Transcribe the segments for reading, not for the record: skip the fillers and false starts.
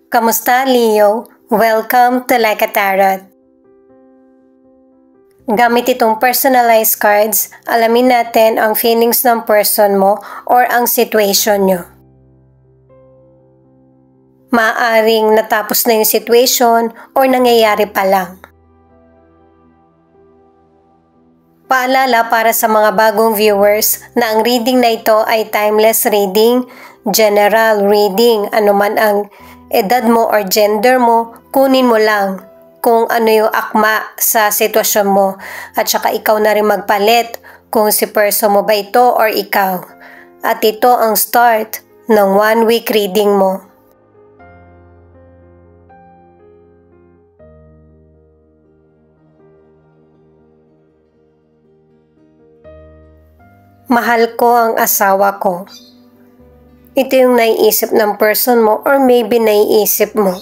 Kamusta, Leo? Welcome to Like a Tarot. Gamit itong personalized cards, alamin natin ang feelings ng person mo or ang situation nyo. Maaaring natapos na yung situation or nangyayari pa lang. Paalala para sa mga bagong viewers na ang reading na ito ay timeless reading, general reading, anuman ang edad mo or gender mo, kunin mo lang kung ano yung akma sa sitwasyon mo at saka ikaw na rin magpalit kung si person mo ba ito or ikaw. At ito ang start ng 1 week reading mo. Mahal ko ang asawa ko. Ito yung naiisip ng person mo or maybe naiisip mo.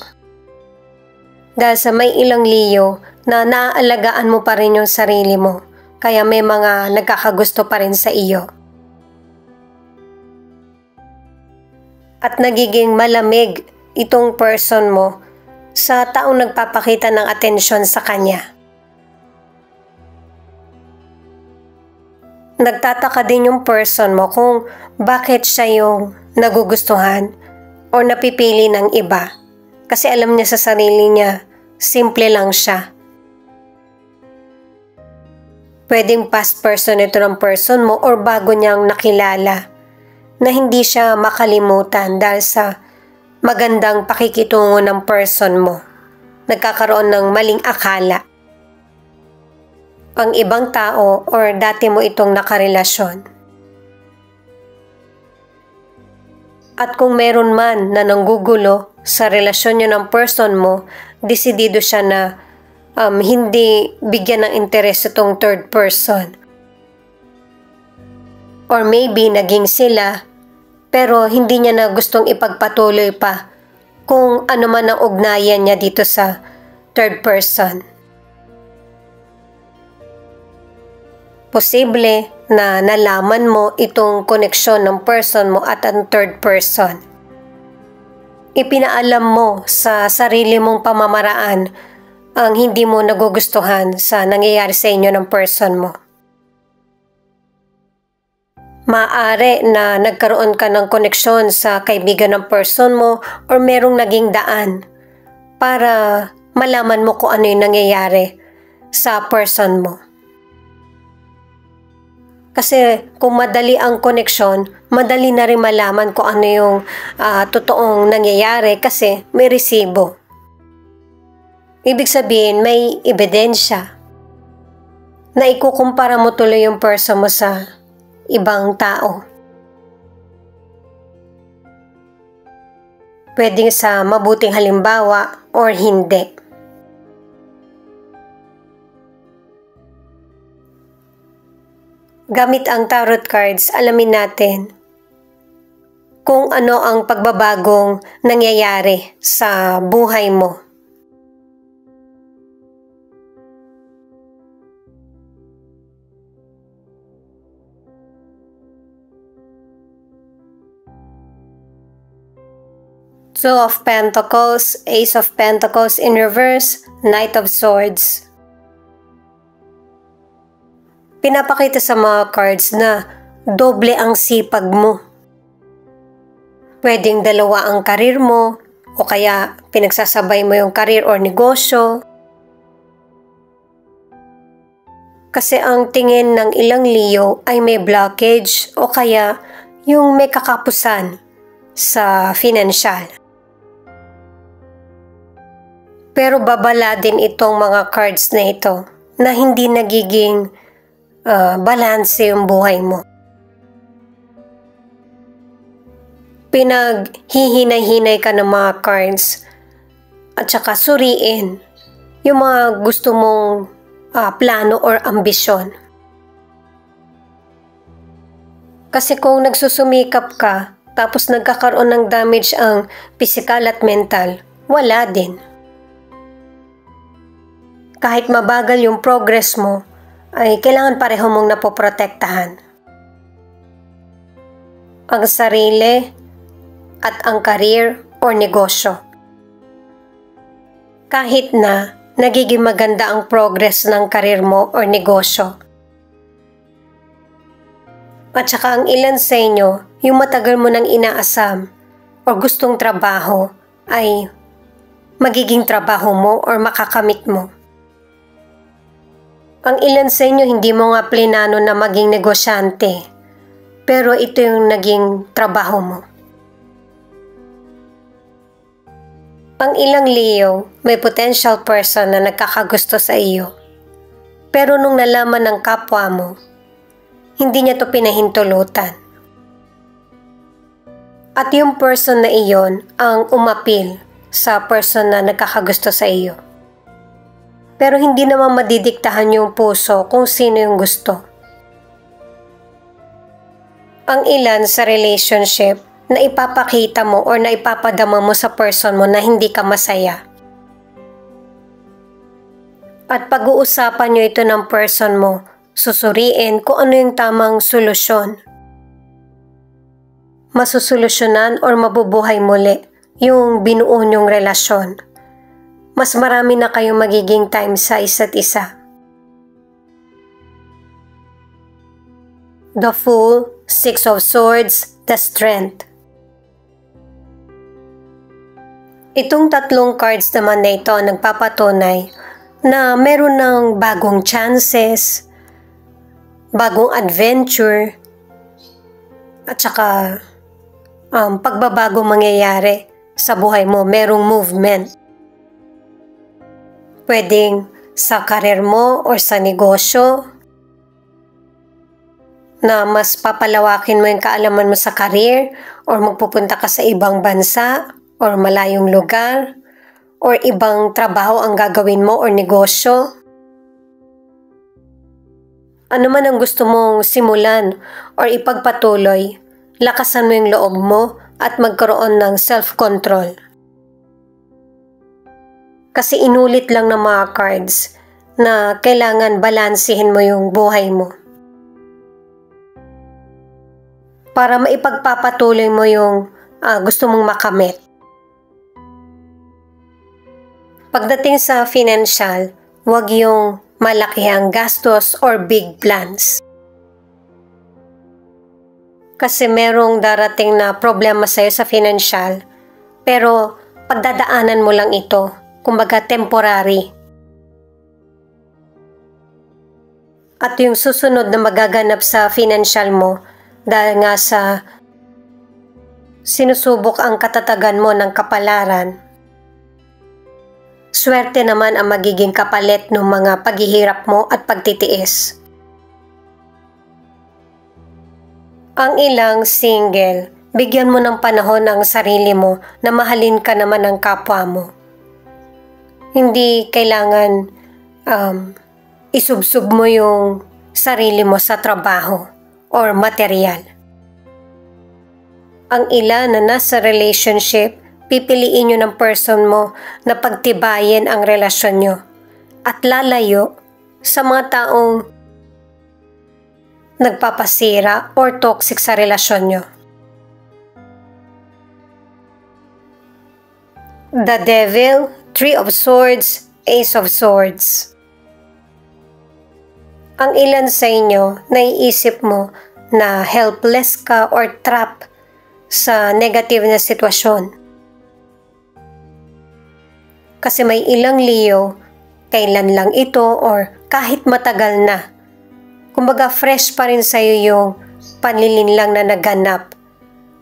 Dahil sa may ilang Leo na naaalagaan mo pa rin yung sarili mo, kaya may mga nagkakagusto pa rin sa iyo. At nagiging malamig itong person mo sa taong nagpapakita ng atensyon sa kanya. Nagtataka din yung person mo kung bakit siya yung nagugustuhan o napipili ng iba. Kasi alam niya sa sarili niya, simple lang siya. Pwedeng past person ito ng person mo or bago niyang nakilala na hindi siya makalimutan dahil sa magandang pakikitungo ng person mo. Nagkakaroon ng maling akala ang ibang tao or dati mo itong nakarelasyon. At kung meron man na nanggugulo sa relasyon nyo ng person mo, desidido siya na hindi bigyan ng interes itong third person. Or maybe naging sila pero hindi niya na gustong ipagpatuloy pa kung ano man ang ugnayan niya dito sa third person. Posible na nalaman mo itong koneksyon ng person mo at ang third person. Ipinaalam mo sa sarili mong pamamaraan ang hindi mo nagugustuhan sa nangyayari sa inyo ng person mo. Maaari na nagkaroon ka ng koneksyon sa kaibigan ng person mo or merong naging daan para malaman mo kung ano yung nangyayari sa person mo. Kasi kung madali ang koneksyon, madali na rin malaman kung ano yung totoong nangyayari kasi may resibo. Ibig sabihin, may ebidensya na ikukumpara mo tuloy yung person mo sa ibang tao. Pwedeng sa mabuting halimbawa or hindi. Gamit ang tarot cards, alamin natin kung ano ang pagbabagong nangyayari sa buhay mo. Two of Pentacles, Ace of Pentacles in reverse, Knight of Swords. Pinapakita sa mga cards na doble ang sipag mo. Pwedeng dalawa ang karir mo o kaya pinagsasabay mo yung karir or negosyo. Kasi ang tingin ng ilang Leo ay may blockage o kaya yung may kakapusan sa financial. Pero babala din itong mga cards na ito na hindi nagiging balanse yung buhay mo. Pinaghihinay-hinay ka ng mga cards at saka suriin yung mga gusto mong plano or ambisyon. Kasi kung nagsusumikap ka tapos nagkakaroon ng damage ang physical at mental, wala din. Kahit mabagal yung progress mo, ay kailangan pareho mong napoprotektahan. Ang sarili at ang career or negosyo. kahit na nagiging maganda ang progress ng karir mo o negosyo. At saka ang ilan sa inyo, yung matagal mo nang inaasam o gustong trabaho ay magiging trabaho mo o makakamit mo. Ang ilan sa inyo hindi mo nga plinano na maging negosyante, pero ito yung naging trabaho mo. Ang ilang Leo, may potential person na nagkakagusto sa iyo. Pero nung nalaman ng kapwa mo, hindi niya to pinahintulutan. At yung person na iyon ang umapil sa person na nagkakagusto sa iyo. Pero hindi naman madidiktahan yung puso kung sino yung gusto. Ang ilan sa relationship na ipapakita mo or na ipapadama mo sa person mo na hindi ka masaya. At pag-uusapan nyo ito ng person mo, susuriin kung ano yung tamang solusyon. Masusolusyonan or mabubuhay muli yung binuo nyong relasyon. Mas marami na kayong magiging time sa isa't isa. The Fool, Six of Swords, the Strength. Itong tatlong cards naman na ito nagpapatunay na meron ng bagong chances, bagong adventure, at saka pagbabago mangyayari sa buhay mo, merong movement. Pwedeng sa karir mo o sa negosyo na mas papalawakin mo yung kaalaman mo sa karir or magpupunta ka sa ibang bansa or malayong lugar or ibang trabaho ang gagawin mo or negosyo. Ano man ang gusto mong simulan or ipagpatuloy, lakasan mo yung loob mo at magkaroon ng self-control. Kasi inulit lang ng mga cards na kailangan balansihin mo yung buhay mo. Para maipagpapatuloy mo yung gusto mong makamit. Pagdating sa financial, huwag yung malakihang gastos or big plans. Kasi merong darating na problema sa'yo sa financial, pero pagdadaanan mo lang ito. Kumbaga temporary. At yung susunod na magaganap sa financial mo dahil nga sa sinusubok ang katatagan mo ng kapalaran, swerte naman ang magiging kapalit ng mga paghihirap mo at pagtitiis. Ang ilang single, bigyan mo ng panahon ang sarili mo na mahalin ka naman ng kapwa mo. Hindi kailangan isubsub mo yung sarili mo sa trabaho or material. Ang ilan na nasa relationship, pipiliin nyo ng person mo na pagtibayin ang relasyon nyo at lalayo sa mga taong nagpapasira or toxic sa relasyon nyo. The Devil, Three of Swords, Ace of Swords. Ang ilan sa inyo, naiisip mo na helpless ka or trapped sa negative na sitwasyon. Kasi may ilang Leo, kailan lang ito or kahit matagal na. Kumbaga fresh pa rin sa'yo yung panlilinlang na naganap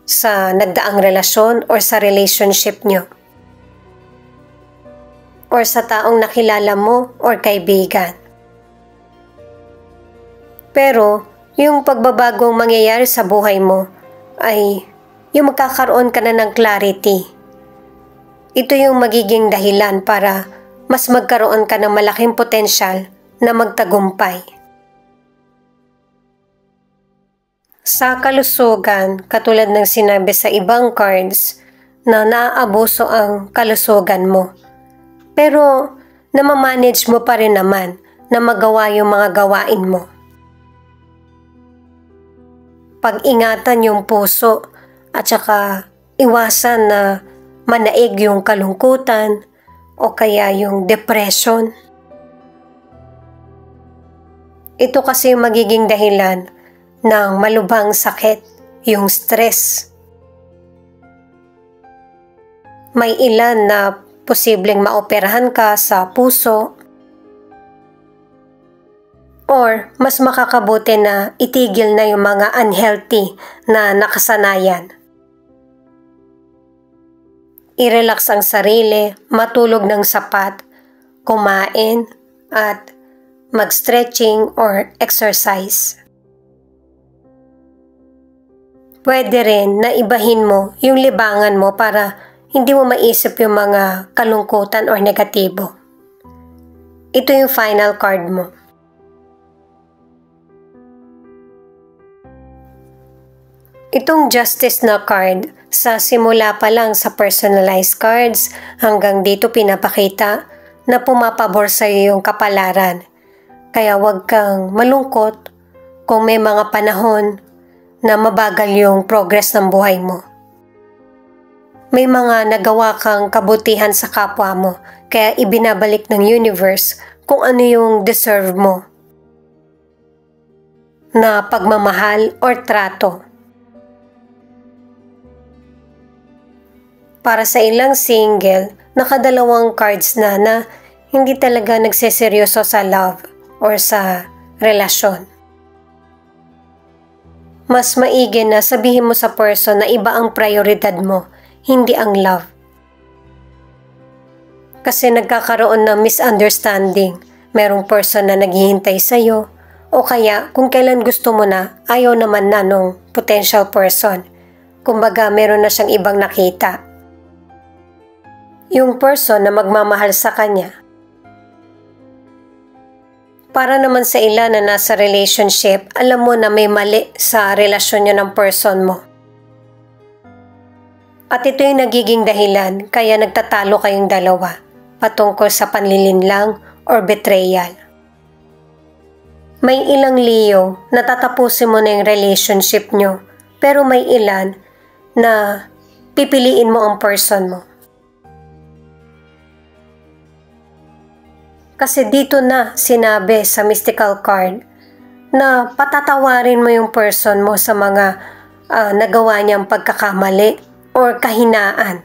sa nagdaang relasyon or sa relationship nyo. Or sa taong nakilala mo or kaibigan. Pero, yung pagbabagong mangyayari sa buhay mo ay yung magkakaroon ka na ng clarity. Ito yung magiging dahilan para mas magkaroon ka ng malaking potensyal na magtagumpay. Sa kalusugan, katulad ng sinabi sa ibang cards, na naaabuso ang kalusugan mo. Pero, namamanage mo pa rin naman na magawa yung mga gawain mo. Pag-ingatan yung puso at saka iwasan na manaig yung kalungkutan o kaya yung depression. Ito kasi yung magiging dahilan ng malubhang sakit, yung stress. May ilan na posibleng maoperahan ka sa puso, or mas makakabuti na itigil na yung mga unhealthy na nakasanayan. I-relax ang sarili, matulog ng sapat, kumain, at mag-stretching or exercise. Pwede rin na ibahin mo yung libangan mo para hindi mo maisip yung mga kalungkutan or negatibo. Ito yung final card mo. Itong Justice na card, sa simula pa lang sa personalized cards hanggang dito pinapakita na pumapabor sa iyo yung kapalaran. Kaya huwag kang malungkot kung may mga panahon na mabagal yung progress ng buhay mo. May mga nagawa kang kabutihan sa kapwa mo, kaya ibinabalik ng universe kung ano yung deserve mo na pagmamahal or trato. Para sa ilang single, nakadalawang cards na hindi talaga nagseseryoso sa love or sa relasyon. Mas maigi na sabihin mo sa person na iba ang prioridad mo, hindi ang love. Kasi nagkakaroon ng misunderstanding. Merong person na naghihintay sa'yo, o kaya kung kailan gusto mo na, ayaw naman na nung potential person. Kumbaga meron na siyang ibang nakita. Yung person na magmamahal sa kanya. Para naman sa ilan na nasa relationship, alam mo na may mali sa relasyon nyo ng person mo. At ito yung nagiging dahilan kaya nagtatalo kayong dalawa patungkol sa panlilinlang or betrayal. May ilang Leo na tatapusin mo na yung relationship nyo, pero may ilan na pipiliin mo ang person mo. Kasi dito na sinabi sa mystical card na patatawarin mo yung person mo sa mga nagawa niyang pagkakamali or kahinaan.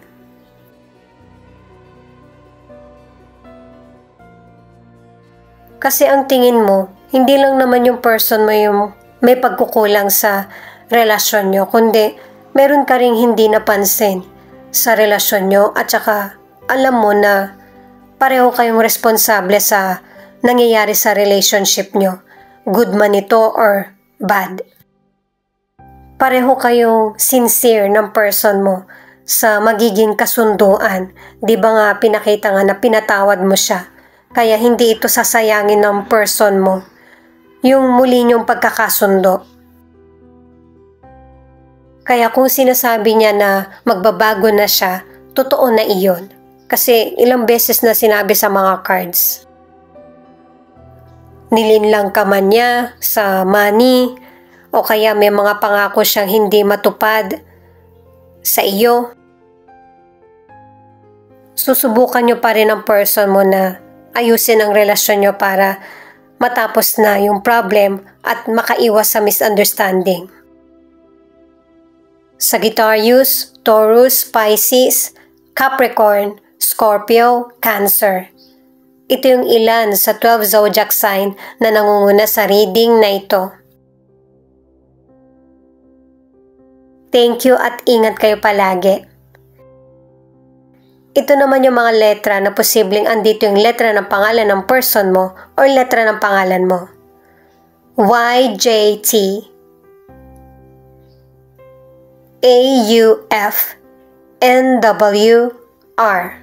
Kasi ang tingin mo, hindi lang naman yung person mo yung may pagkukulang sa relasyon nyo, kundi meron ka ring hindi napansin sa relasyon nyo at saka alam mo na pareho kayong responsable sa nangyayari sa relationship nyo, good man ito or bad. Pareho kayong sincere ng person mo sa magiging kasunduan. Di ba nga pinakita nga na pinatawad mo siya, kaya hindi ito sasayangin ng person mo, yung muli niyong pagkakasundo. Kaya kung sinasabi niya na magbabago na siya, totoo na iyon. Kasi ilang beses na sinabi sa mga cards. Nilinlang ka man niya sa money o kaya may mga pangako siyang hindi matupad sa iyo. Susubukan niyo pa rin ang person mo na ayusin ang relasyon niyo para matapos na yung problem at makaiwas sa misunderstanding. Sagittarius, Taurus, Pisces, Capricorn, Scorpio, Cancer. Ito yung ilan sa 12 zodiac sign na nangunguna sa reading na ito. Thank you at ingat kayo palagi. Ito naman yung mga letra na posibleng andito yung letra ng pangalan ng person mo or letra ng pangalan mo. Y, J, T, A, U, F, N, W, R.